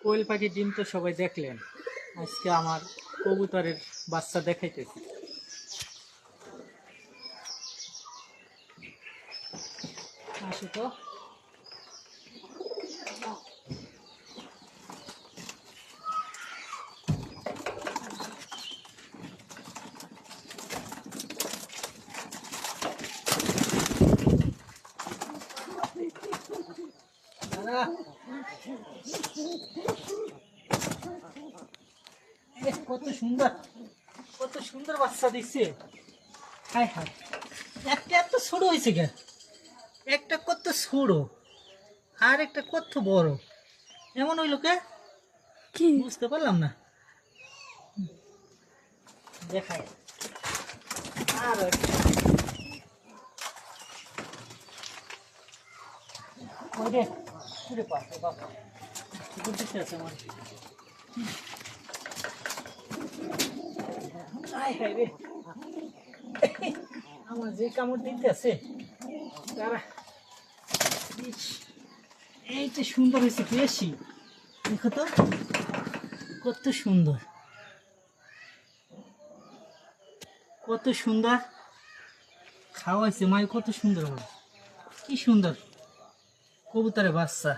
কোয়েল পাখির ডিম তো সবাই দেখলেন, আজকে আমার কবুতরের বাচ্চা দেখাইতেছি। আসো তো। কত সুন্দর, কত সুন্দর বাচ্চা দিচ্ছে। হায় হায়, একটা এত ছোট হয়েছে কে? একটা কত ছোট আর একটা কত বড়, এমন হইল কে? কি বুঝতে পারলাম না। দেখাই আর ওরে ওরে বাপরে বাপ, বুঝতে আছে আমার। হায় হায় রে, আমার যে কামড় দিতে আছে তারা। এইটা সুন্দর হয়েছে বেশি, দেখো তো কত সুন্দর, কত সুন্দর খাওয়াইছে মাই, কত সুন্দর, কি সুন্দর কবুতরের বাচ্চা।